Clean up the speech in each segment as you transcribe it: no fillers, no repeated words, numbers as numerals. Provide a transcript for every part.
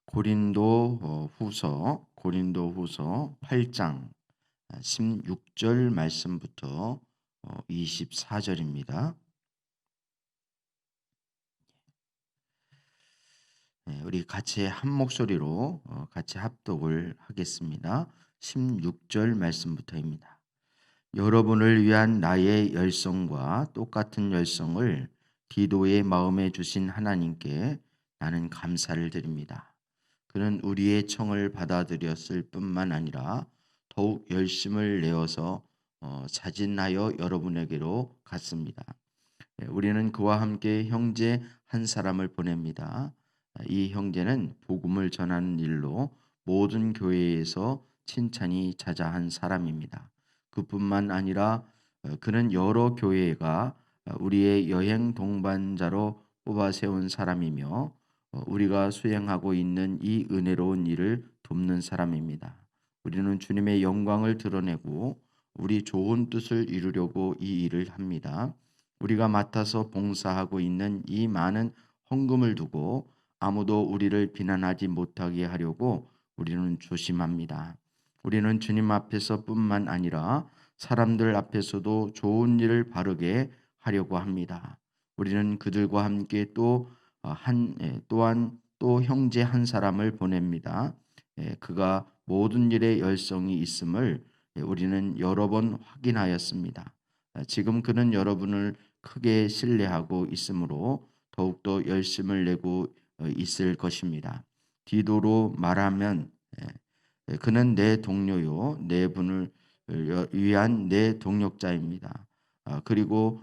고린도 후서 8장 16절 말씀부터 24절입니다. 우리 같이 한 목소리로 같이 합독을 하겠습니다. 16절 말씀부터입니다. 여러분을 위한 나의 열성과 똑같은 열성을 디도의 마음에 주신 하나님께 나는 감사를 드립니다. 그는 우리의 청을 받아들였을 뿐만 아니라 더욱 열심을 내어서 자진하여 여러분에게로 갔습니다. 우리는 그와 함께 형제 한 사람을 보냅니다. 이 형제는 복음을 전하는 일로 모든 교회에서 칭찬이 자자한 사람입니다. 그뿐만 아니라 그는 여러 교회가 우리의 여행 동반자로 뽑아 세운 사람이며 우리가 수행하고 있는 이 은혜로운 일을 돕는 사람입니다. 우리는 주님의 영광을 드러내고 우리 좋은 뜻을 이루려고 이 일을 합니다. 우리가 맡아서 봉사하고 있는 이 많은 헌금을 두고 아무도 우리를 비난하지 못하게 하려고 우리는 조심합니다. 우리는 주님 앞에서뿐만 아니라 사람들 앞에서도 좋은 일을 바르게 하려고 합니다. 우리는 그들과 함께 또한 또 형제 한 사람을 보냅니다. 그가 모든 일에 열성이 있음을 우리는 여러 번 확인하였습니다. 지금 그는 여러분을 크게 신뢰하고 있으므로 더욱더 열심을 내고 있을 것입니다. 디도로 말하면 그는 내 동료요 내 분을 위한 내 동역자입니다. 그리고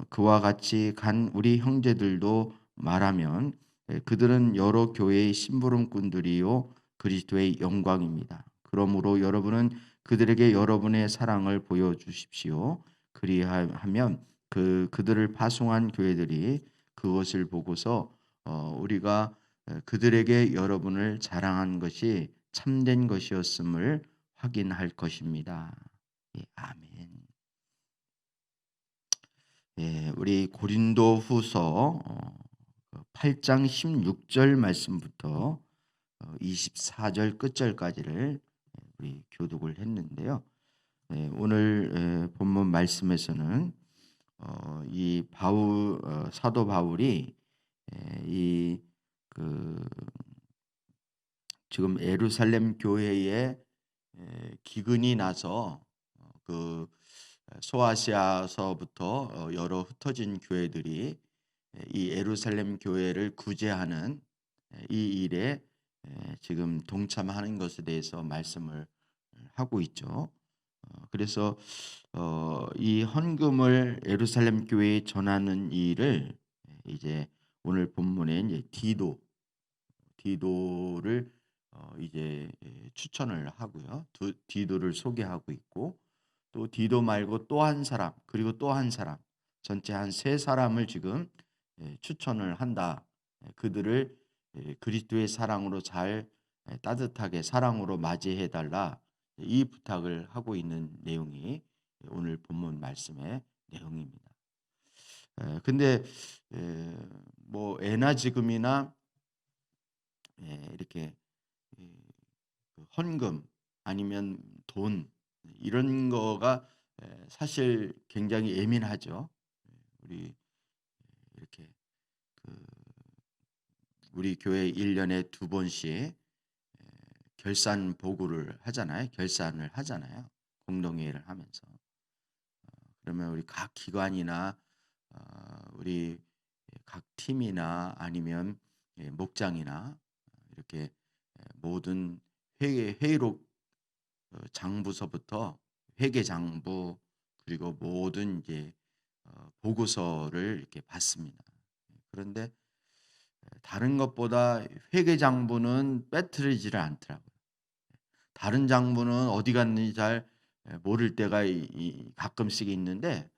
그와 같이 간 우리 형제들도 말하면 그들은 여러 교회의 심부름꾼들이요 그리스도의 영광입니다. 그러므로 여러분은 그들에게 여러분의 사랑을 보여주십시오. 그리하면 그들을 파송한 교회들이 그것을 보고서 우리가 그들에게 여러분을 자랑한 것이 참된 것이었음을 확인할 것입니다. 아멘. 우리 고린도후서 8장 16절 말씀부터 24절 끝절까지를 우리 교독을 했는데요. 오늘 본문 말씀에서는 이 사도 바울이 지금 예루살렘 교회에 기근이 나서 그 소아시아서부터 여러 흩어진 교회들이 이 예루살렘 교회를 구제하는 이 일에 지금 동참하는 것에 대해서 말씀을 하고 있죠. 그래서 이 헌금을 예루살렘 교회에 전하는 일을 이제 오늘 본문에 이제 디도를 이제 추천을 하고요. 디도를 소개하고 있고 또 디도 말고 또 한 사람 그리고 또 한 사람 전체 한 세 사람을 지금 추천을 한다. 그들을 그리스도의 사랑으로 잘 따뜻하게 사랑으로 맞이해 달라 이 부탁을 하고 있는 내용이 오늘 본문 말씀의 내용입니다. 근데 뭐 애나 지금이나 이렇게 헌금 아니면 돈 이런 거가 사실 굉장히 예민하죠. 우리 이렇게 우리 교회 1년에 2번씩 결산 보고를 하잖아요. 결산을 하잖아요. 공동회의를 하면서. 그러면 우리 각 기관이나 우리 각 팀이나 아니면 목장이나 이렇게 모든 회의록 장부서부터 회계장부 그리고 모든 이제 보고서를 이렇게 받습니다. 그런데 다른 것보다 회계장부는 빼뜨리지를 않더라고요. 다른 장부는 어디 갔는지 잘 모를 때가 가끔씩 있는데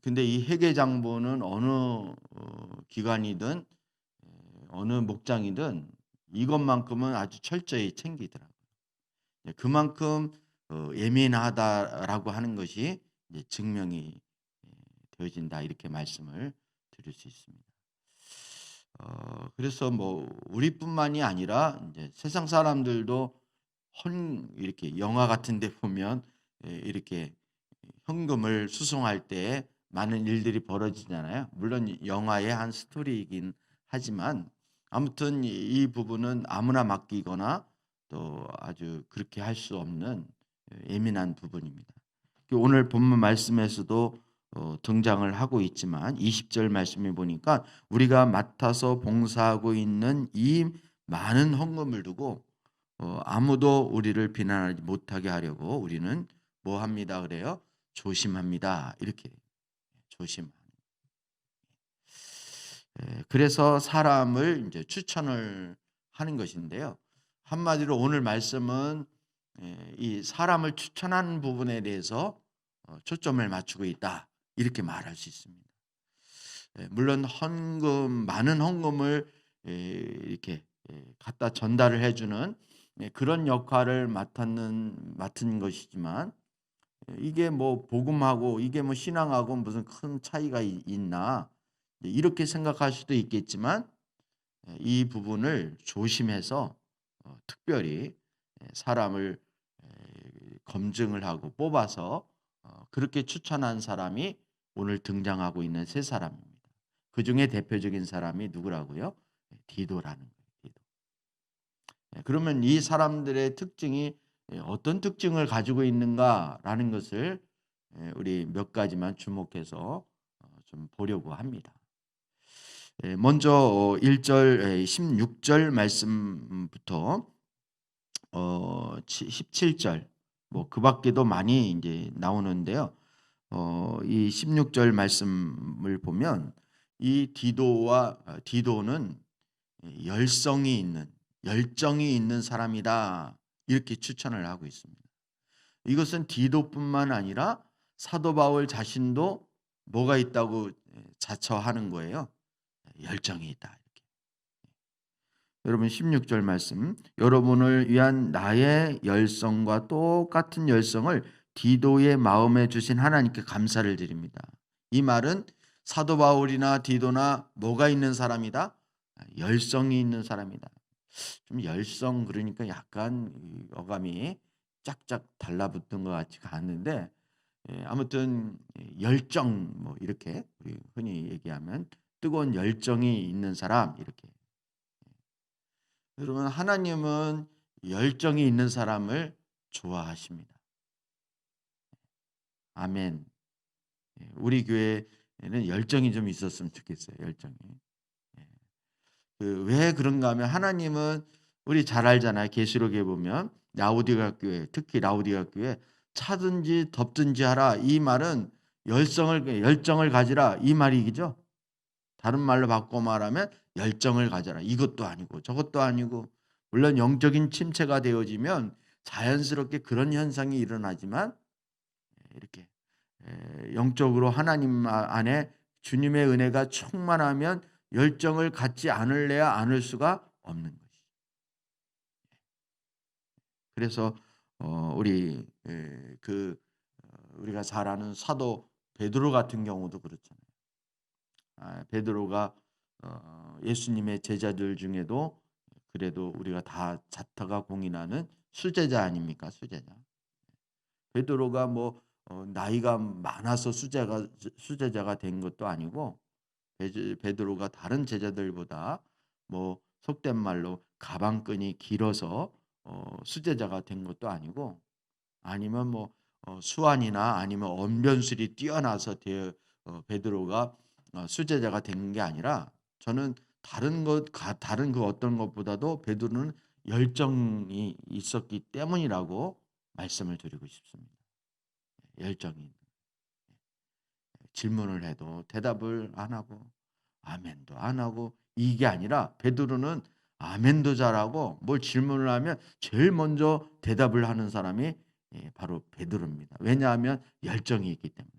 근데 이 회계장부는 어느 기관이든 어느 목장이든 이것만큼은 아주 철저히 챙기더라고요. 그만큼 예민하다라고 하는 것이 이제 증명이 되어진다 이렇게 말씀을 드릴 수 있습니다. 그래서 뭐 우리뿐만이 아니라 이제 세상 사람들도 이렇게 영화 같은 데 보면 이렇게 현금을 수송할 때 많은 일들이 벌어지잖아요. 물론 영화의 한 스토리이긴 하지만 아무튼 이 부분은 아무나 맡기거나 또 아주 그렇게 할 수 없는 예민한 부분입니다. 오늘 본문 말씀에서도 등장을 하고 있지만 20절 말씀에 보니까 우리가 맡아서 봉사하고 있는 이 많은 헌금을 두고 아무도 우리를 비난하지 못하게 하려고 우리는 뭐 합니다 그래요? 조심합니다. 이렇게 조심. 그래서 사람을 이제 추천을 하는 것인데요. 한마디로 오늘 말씀은 이 사람을 추천하는 부분에 대해서 초점을 맞추고 있다. 이렇게 말할 수 있습니다. 물론 많은 헌금을 이렇게 갖다 전달을 해주는 그런 역할을 맡은 것이지만 이게 뭐 복음하고 이게 뭐 신앙하고 무슨 큰 차이가 있나 이렇게 생각할 수도 있겠지만 이 부분을 조심해서 특별히 사람을 검증을 하고 뽑아서 그렇게 추천한 사람이 오늘 등장하고 있는 세 사람입니다. 그 중에 대표적인 사람이 누구라고요? 디도라는 거예요. 디도. 그러면 이 사람들의 특징이 어떤 특징을 가지고 있는가라는 것을 우리 몇 가지만 주목해서 좀 보려고 합니다. 먼저 1절 16절 말씀부터 17절 뭐 그 밖에도 많이 이제 나오는데요. 이 16절 말씀을 보면 이 디도는 열정이 있는 사람이다. 이렇게 추천을 하고 있습니다. 이것은 디도뿐만 아니라 사도 바울 자신도 뭐가 있다고 자처하는 거예요. 열정이 있다. 이렇게. 여러분 16절 말씀. 여러분을 위한 나의 열성과 똑같은 열성을 디도의 마음에 주신 하나님께 감사를 드립니다. 이 말은 사도 바울이나 디도나 뭐가 있는 사람이다? 열성이 있는 사람이다. 좀 열성 그러니까 약간 어감이 짝짝 달라붙은 것 같지가 않는데 아무튼 열정 뭐 이렇게 우리 흔히 얘기하면 뜨거운 열정이 있는 사람 이렇게. 여러분 하나님은 열정이 있는 사람을 좋아하십니다. 아멘. 우리 교회에는 열정이 좀 있었으면 좋겠어요. 열정이. 왜 그런가 하면 하나님은 우리 잘 알잖아요. 계시록에 보면 라오디가 교회, 특히 라오디가 교회 차든지 덥든지 하라. 이 말은 열정을 가지라 이 말이죠. 다른 말로 바꿔 말하면 열정을 가져라. 이것도 아니고 저것도 아니고 물론 영적인 침체가 되어지면 자연스럽게 그런 현상이 일어나지만 이렇게 영적으로 하나님 안에 주님의 은혜가 충만하면 열정을 갖지 않을래야 않을 수가 없는 것이죠. 그래서 우리가 잘 아는 사도 베드로 같은 경우도 그렇잖아요. 베드로가 예수님의 제자들 중에도 그래도 우리가 다 자타가 공인하는 수제자 아닙니까? 수제자. 베드로가 뭐 나이가 많아서 수제자가 된 것도 아니고 베드로가 다른 제자들보다 뭐 속된 말로 가방끈이 길어서 수제자가 된 것도 아니고 아니면 뭐 수완이나 아니면 언변술이 뛰어나서 베드로가 수제자가 된 게 아니라 저는 다른 그 어떤 것보다도 베드로는 열정이 있었기 때문이라고 말씀을 드리고 싶습니다. 열정이. 질문을 해도 대답을 안 하고 아멘도 안 하고 이게 아니라 베드로는 아멘도 잘하고 뭘 질문을 하면 제일 먼저 대답을 하는 사람이 바로 베드로입니다. 왜냐하면 열정이 있기 때문에.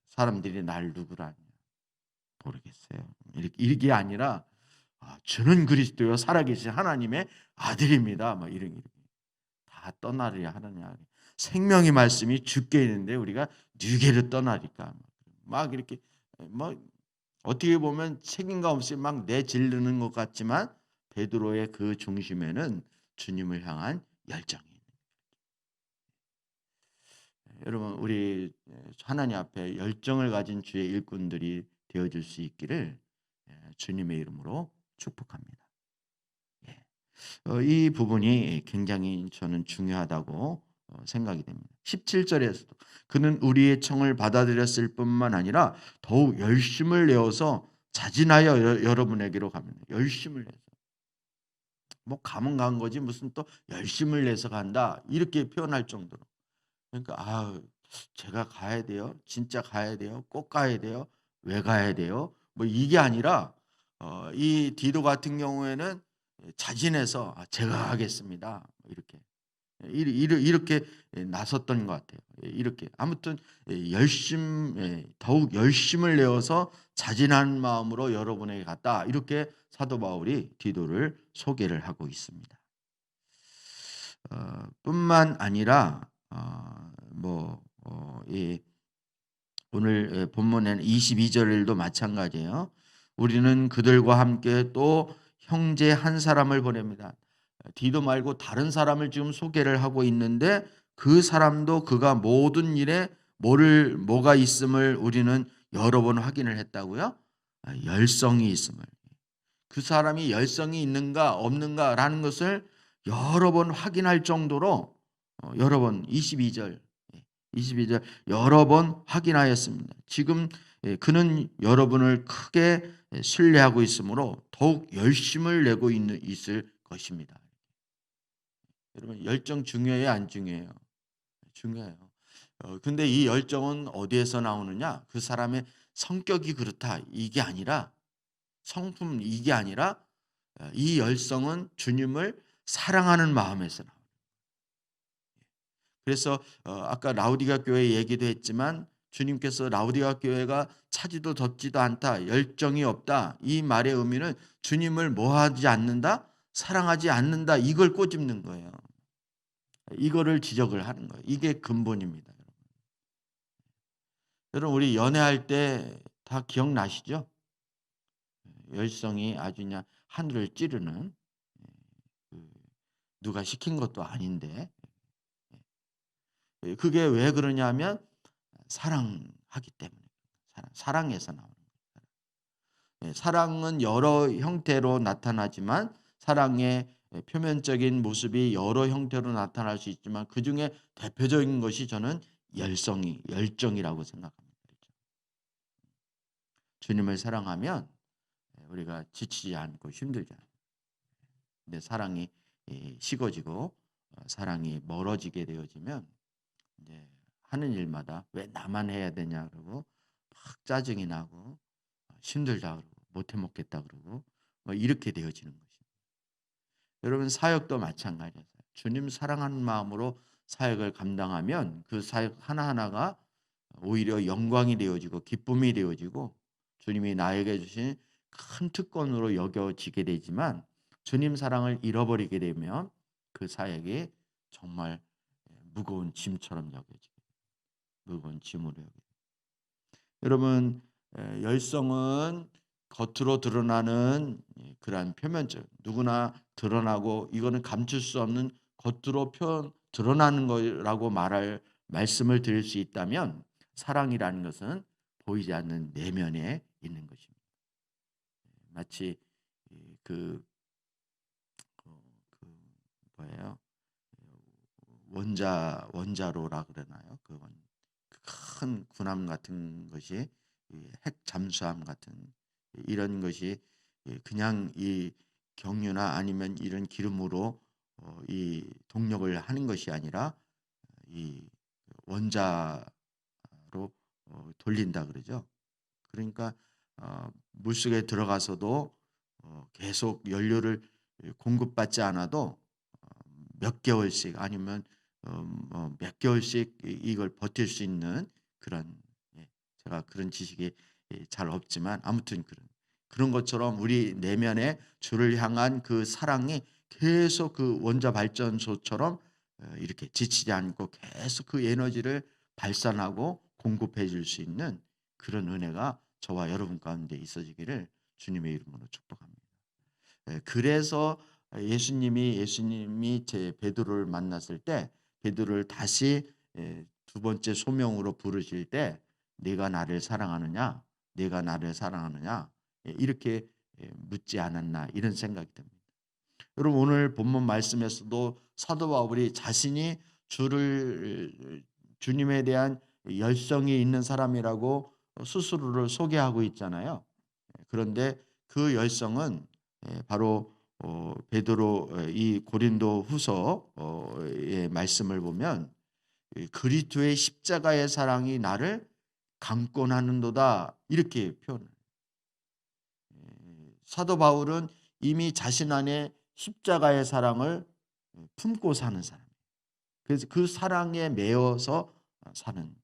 사람들이 날 누구라냐 모르겠어요. 이게 아니라 주는 그리스도요 살아계신 하나님의 아들입니다. 막 이런 다 떠나리야 하느냐. 생명의 말씀이 죽게 있는데 우리가 뉴게로 떠나니까 막 이렇게 뭐 어떻게 보면 책임감 없이 막 내지르는 것 같지만 베드로의 그 중심에는 주님을 향한 열정이 있는 거예요. 여러분 우리 하나님 앞에 열정을 가진 주의 일꾼들이 되어줄 수 있기를 주님의 이름으로 축복합니다. 예. 이 부분이 굉장히 저는 중요하다고 생각이 됩니다. 17절에서도 그는 우리의 청을 받아들였을 뿐만 아니라 더욱 열심을 내어서 자진하여 여러분에게로 갑니다. 열심을 내서. 뭐 가면 간 거지 무슨 또 열심을 내서 간다 이렇게 표현할 정도로. 그러니까 제가 가야 돼요. 진짜 가야 돼요. 꼭 가야 돼요. 왜 가야 돼요? 뭐 이게 아니라 이 디도 같은 경우에는 자진해서 제가 하겠습니다. 뭐 이렇게 이렇게 나섰던 것 같아요. 이렇게 아무튼 더욱 열심을 내어서 자진한 마음으로 여러분에게 갔다. 이렇게 사도 바울이 디도를 소개를 하고 있습니다. 뿐만 아니라 이 오늘 본문에는 22절도 마찬가지예요. 우리는 그들과 함께 또 형제 한 사람을 보냅니다. 디도 말고 다른 사람을 지금 소개를 하고 있는데 그 사람도 그가 모든 일에 뭐가 있음을 우리는 여러 번 확인을 했다고요. 열성이 있음을. 그 사람이 열성이 있는가 없는가라는 것을 여러 번 확인할 정도로 여러 번 22절 여러 번 확인하였습니다. 지금 그는 여러분을 크게 신뢰하고 있으므로 더욱 열심을 내고 있을 것입니다. 여러분 열정 중요해요, 안 중요해요? 중요해요. 근데 이 열정은 어디에서 나오느냐? 그 사람의 성격이 그렇다 이게 아니라 성품 이게 아니라 이 열성은 주님을 사랑하는 마음에서 나와요. 그래서 아까 라우디가 교회 얘기도 했지만 주님께서 라우디가 교회가 차지도 덥지도 않다, 열정이 없다 이 말의 의미는 주님을 뭐하지 않는다? 사랑하지 않는다 이걸 꼬집는 거예요. 이거를 지적을 하는 거예요. 이게 근본입니다. 여러분 우리 연애할 때 다 기억나시죠? 열성이 아주 그냥 하늘을 찌르는 누가 시킨 것도 아닌데 그게 왜 그러냐면 사랑하기 때문에 사랑에서 나오는 거예요. 사랑은 여러 형태로 나타나지만 사랑의 표면적인 모습이 여러 형태로 나타날 수 있지만 그중에 대표적인 것이 저는 열정이라고 생각합니다. 주님을 사랑하면 우리가 지치지 않고 힘들지 않아요. 근데 사랑이 식어지고 사랑이 멀어지게 되어지면 이제 하는 일마다 왜 나만 해야 되냐 그러고 막 짜증이 나고 힘들다 그러고 못해 먹겠다 그러고 이렇게 되어지는 것입니다. 여러분 사역도 마찬가지예요. 주님 사랑하는 마음으로 사역을 감당하면 그 사역 하나하나가 오히려 영광이 되어지고 기쁨이 되어지고 주님이 나에게 주신 큰 특권으로 여겨지게 되지만 주님 사랑을 잃어버리게 되면 그 사역이 정말 무거운 짐처럼 여겨지게 무거운 짐으로 여겨지게. 여러분 열성은 겉으로 드러나는 그러한 표면적 누구나 드러나고 이거는 감출 수 없는 겉으로 드러나는 거라고 말씀을 드릴 수 있다면 사랑이라는 것은 보이지 않는 내면에 있는 것입니다. 마치 그 뭐예요? 원자로라 그러나요? 큰 군함 같은 것이 핵 잠수함 같은 이런 것이 그냥 이 경유나 아니면 이런 기름으로 이 동력을 하는 것이 아니라 이 원자로 돌린다 그러죠. 그러니까 물속에 들어가서도 계속 연료를 공급받지 않아도 몇 개월씩 아니면 몇 개월씩 이걸 버틸 수 있는 그런 제가 그런 지식이 잘 없지만 아무튼 그런 것처럼 우리 내면에 주를 향한 그 사랑이 계속 그 원자 발전소처럼 이렇게 지치지 않고 계속 그 에너지를 발산하고 공급해 줄 수 있는 그런 은혜가 저와 여러분 가운데 있어지기를 주님의 이름으로 축복합니다. 그래서 예수님이 제 베드로를 만났을 때 베드로를 다시 두 번째 소명으로 부르실 때 "네가 나를 사랑하느냐? 네가 나를 사랑하느냐?" 이렇게 묻지 않았나 이런 생각이 듭니다. 여러분 오늘 본문 말씀에서도 사도 바울이 자신이 주님에 대한 열성이 있는 사람이라고 스스로를 소개하고 있잖아요. 그런데 그 열성은 바로 베드로 이 고린도후서의 말씀을 보면 그리스도의 십자가의 사랑이 나를 강권하는도다 이렇게 표현을. 사도 바울은 이미 자신 안에 십자가의 사랑을 품고 사는 사람이에요. 그래서 그 사랑에 매여서 사는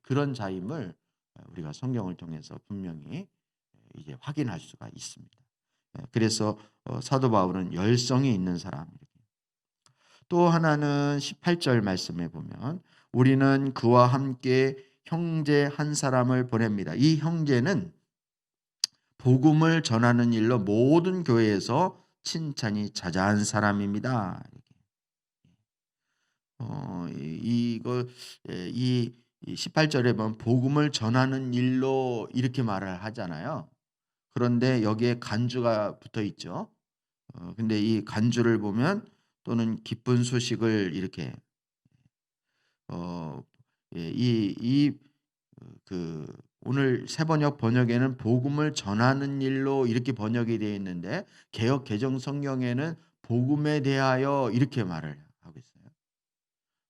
그런 자임을 우리가 성경을 통해서 분명히 이제 확인할 수가 있습니다. 그래서 사도 바울은 열성이 있는 사람이에요. 또 하나는 18절 말씀에 보면 우리는 그와 함께 형제 한 사람을 보냅니다. 이 형제는 복음을 전하는 일로 모든 교회에서 칭찬이 자자한 사람입니다. 이거 이 18절에 보면 복음을 전하는 일로 이렇게 말을 하잖아요. 그런데 여기에 간주가 붙어 있죠. 근데 이 간주를 보면 또는 기쁜 소식을 이렇게 어 그 오늘 새번역 번역에는 복음을 전하는 일로 이렇게 번역이 되어 있는데 개역 개정 성경에는 복음에 대하여 이렇게 말을 하고 있어요.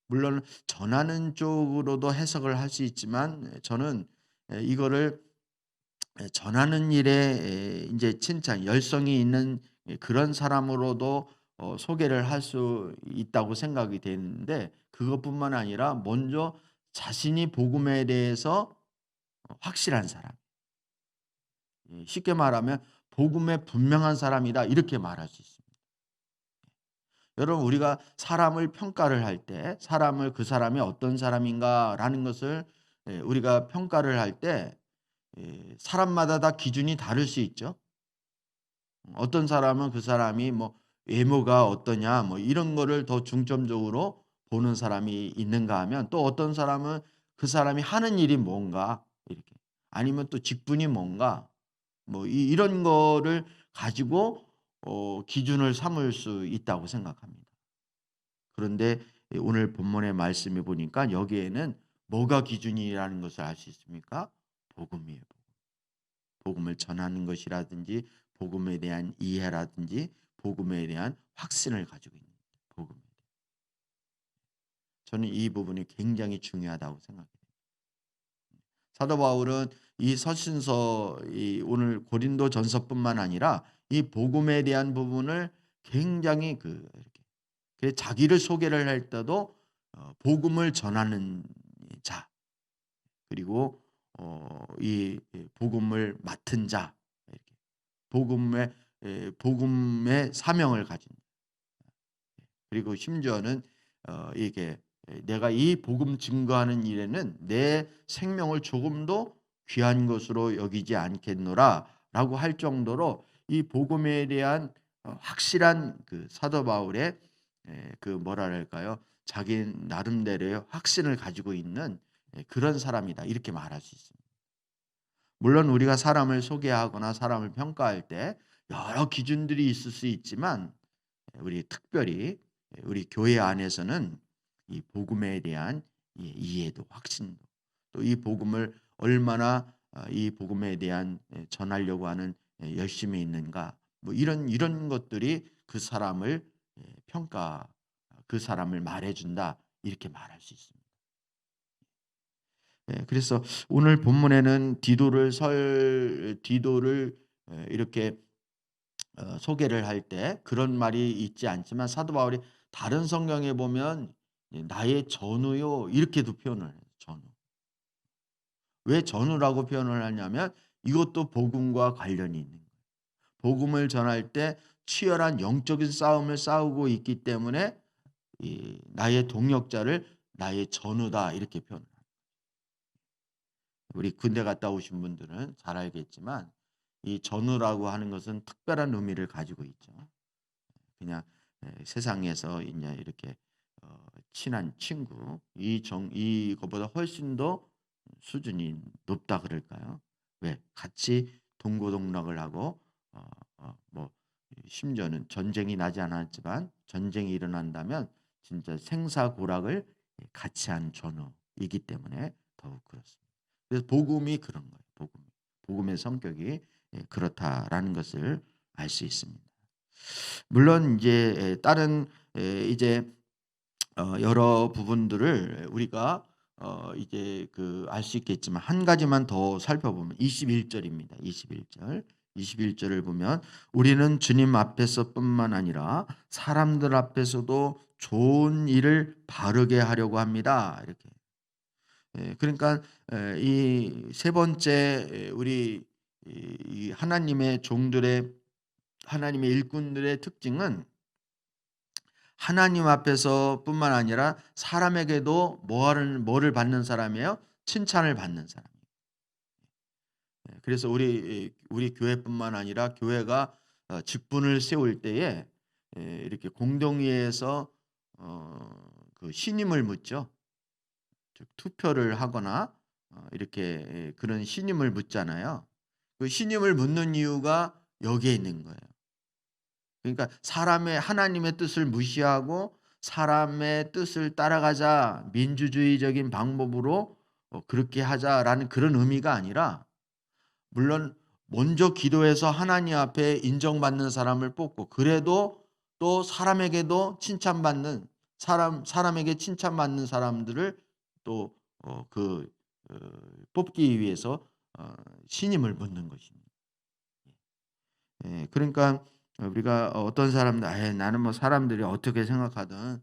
물론 전하는 쪽으로도 해석을 할 수 있지만 저는 이거를 전하는 일에 이제 칭찬 열성이 있는 그런 사람으로도 소개를 할 수 있다고 생각이 되는데 그것뿐만 아니라 먼저 자신이 복음에 대해서 확실한 사람. 쉽게 말하면 복음에 분명한 사람이다 이렇게 말할 수 있습니다. 여러분 우리가 사람을 평가를 할 때 사람을 그 사람이 어떤 사람인가라는 것을 우리가 평가를 할 때 사람마다 다 기준이 다를 수 있죠. 어떤 사람은 그 사람이 뭐 외모가 어떠냐 뭐 이런 거를 더 중점적으로 보는 사람이 있는가 하면 또 어떤 사람은 그 사람이 하는 일이 뭔가 이렇게 아니면 또 직분이 뭔가 뭐 이런 거를 가지고 기준을 삼을 수 있다고 생각합니다. 그런데 오늘 본문의 말씀을 보니까 여기에는 뭐가 기준이라는 것을 알 수 있습니까? 복음이에요. 복음을 전하는 것이라든지 복음에 대한 이해라든지 복음에 대한 확신을 가지고 있는 복음. 저는 이 부분이 굉장히 중요하다고 생각해요. 사도 바울은 이 서신서 오늘 고린도 전서뿐만 아니라 이 복음에 대한 부분을 굉장히 이렇게 그래서 자기를 소개를 할 때도 복음을 전하는 자 그리고 이 복음을 맡은 자 이렇게 복음의 사명을 가진 그리고 심지어는 이게 내가 이 복음 증거하는 일에는 내 생명을 조금도 귀한 것으로 여기지 않겠노라라고 할 정도로 이 복음에 대한 확실한 그 사도 바울의 그 뭐랄까요? 자기 나름대로의 확신을 가지고 있는 그런 사람이다. 이렇게 말할 수 있습니다. 물론 우리가 사람을 소개하거나 사람을 평가할 때 여러 기준들이 있을 수 있지만 우리 특별히 우리 교회 안에서는 이 복음에 대한 이해도 확신도 또 이 복음을 얼마나 이 복음에 대한 전하려고 하는 열심이 있는가 뭐 이런 것들이 그 사람을 평가 그 사람을 말해준다 이렇게 말할 수 있습니다. 그래서 오늘 본문에는 디도를 이렇게 소개를 할 때 그런 말이 있지 않지만 사도 바울이 다른 성경에 보면 나의 전우요 이렇게도 표현을 해요. 전우. 왜 전우라고 표현을 하냐면 이것도 복음과 관련이 있는 거예요. 복음을 전할 때 치열한 영적인 싸움을 싸우고 있기 때문에 나의 동역자를 나의 전우다 이렇게 표현을 합니다. 우리 군대 갔다 오신 분들은 잘 알겠지만 이 전우라고 하는 것은 특별한 의미를 가지고 있죠. 그냥 세상에서 이제 이렇게 친한 친구 이거보다 훨씬 더 수준이 높다 그럴까요? 왜? 같이 동고동락을 하고 어, 뭐 심지어는 전쟁이 나지 않았지만 전쟁이 일어난다면 진짜 생사고락을 같이 한 전우이기 때문에 더욱 그렇습니다. 그래서 복음이 그런 거예요. 복음의 성격이 그렇다라는 것을 알 수 있습니다. 물론 이제 다른 이제 여러 부분들을 우리가 이제 그 알 수 있겠지만 한 가지만 더 살펴보면 21절입니다. 21절. 21절을 보면 우리는 주님 앞에서뿐만 아니라 사람들 앞에서도 좋은 일을 바르게 하려고 합니다. 이렇게. 그러니까 이 세 번째 우리 이 하나님의 종들의 하나님의 일꾼들의 특징은 하나님 앞에서뿐만 아니라 사람에게도 뭐를 받는 사람이에요? 칭찬을 받는 사람이에요. 그래서 우리 교회뿐만 아니라 교회가 직분을 세울 때에 이렇게 공동회에서 그 신임을 묻죠. 즉 투표를 하거나 이렇게 그런 신임을 묻잖아요. 그 신임을 묻는 이유가 여기에 있는 거예요. 그러니까 사람의 하나님의 뜻을 무시하고 사람의 뜻을 따라가자 민주주의적인 방법으로 그렇게 하자라는 그런 의미가 아니라 물론 먼저 기도해서 하나님 앞에 인정받는 사람을 뽑고 그래도 또 사람에게도 칭찬받는 사람에게 칭찬받는 사람들을 또 뽑기 위해서 신임을 묻는 것입니다. 그러니까 우리가 어떤 사람들 나는 뭐 사람들이 어떻게 생각하든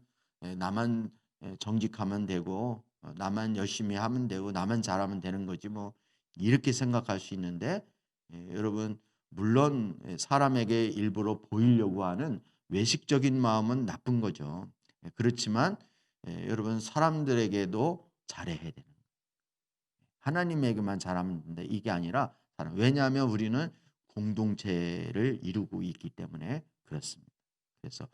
나만 정직하면 되고 나만 열심히 하면 되고 나만 잘하면 되는 거지 뭐 이렇게 생각할 수 있는데 여러분 물론 사람에게 일부러 보이려고 하는 외식적인 마음은 나쁜 거죠. 그렇지만 여러분 사람들에게도 잘해야 되는 거예요. 하나님에게만 잘하면 된다 이게 아니라 왜냐하면 우리는 공동체를 이루고 있기 때문에 그렇습니다. 그래서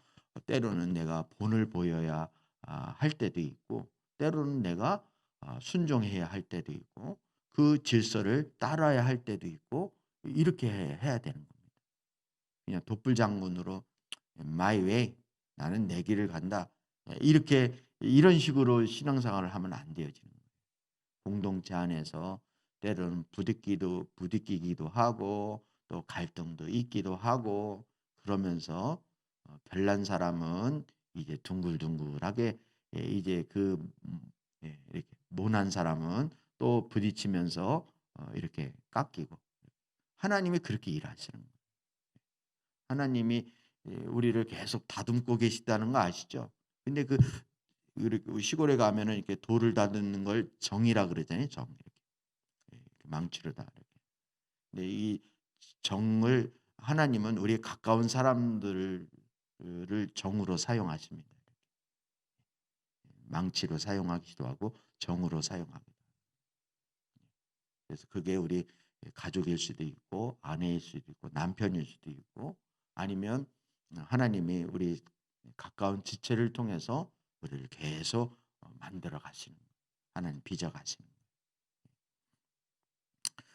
때로는 내가 본을 보여야 할 때도 있고 때로는 내가 순종해야 할 때도 있고 그 질서를 따라야 할 때도 있고 이렇게 해야 되는 겁니다. 그냥 독불장군으로 my way 나는 내 길을 간다 이렇게 이런 식으로 신앙생활을 하면 안 되어지는 거예요. 공동체 안에서 때로는 부딪히기도 하고 또 갈등도 있기도 하고 그러면서 별난 사람은 이제 둥글둥글하게 이제 이렇게 모난 사람은 또 부딪히면서 이렇게 깎이고 하나님이 그렇게 일하시는 거예요. 하나님이 우리를 계속 다듬고 계시다는 거 아시죠? 근데 그 시골에 가면은 이렇게 돌을 다듬는 걸 정이라 그러잖아요. 정 이렇게 망치로 다 이렇게. 근데 이 정을 하나님은 우리 가까운 사람들을 정으로 사용하십니다. 망치로 사용하기도 하고 정으로 사용합니다. 그래서 그게 우리 가족일 수도 있고 아내일 수도 있고 남편일 수도 있고 아니면 하나님이 우리 가까운 지체를 통해서 우리를 계속 만들어 가시는 하나님 빚어 가시는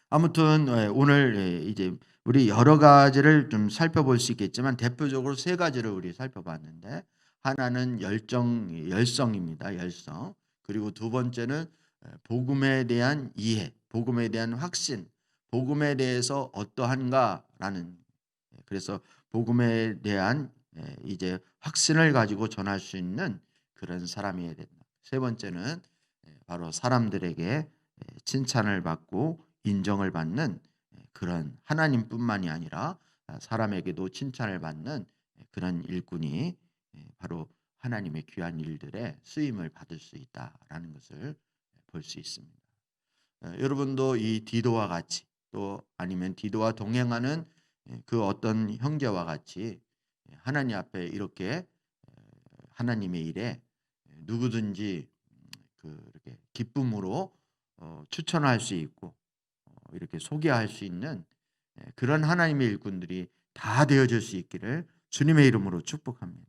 아무튼 오늘 이제 우리 여러 가지를 좀 살펴볼 수 있겠지만 대표적으로 세 가지를 우리 살펴봤는데 하나는 열성입니다. 열성. 그리고 두 번째는 복음에 대한 이해, 복음에 대한 확신, 복음에 대해서 어떠한가라는 그래서 복음에 대한 이제 확신을 가지고 전할 수 있는 그런 사람이어야 된다. 세 번째는 바로 사람들에게 칭찬을 받고 인정을 받는 그런 하나님뿐만이 아니라 사람에게도 칭찬을 받는 그런 일꾼이 바로 하나님의 귀한 일들에 쓰임을 받을 수 있다라는 것을 볼 수 있습니다. 여러분도 이 디도와 같이 또 아니면 디도와 동행하는 그 어떤 형제와 같이 하나님 앞에 이렇게 하나님의 일에 누구든지 이렇게 기쁨으로 추천할 수 있고 이렇게 소개할 수 있는 그런 하나님의 일꾼들이 다 되어질 수 있기를 주님의 이름으로 축복합니다.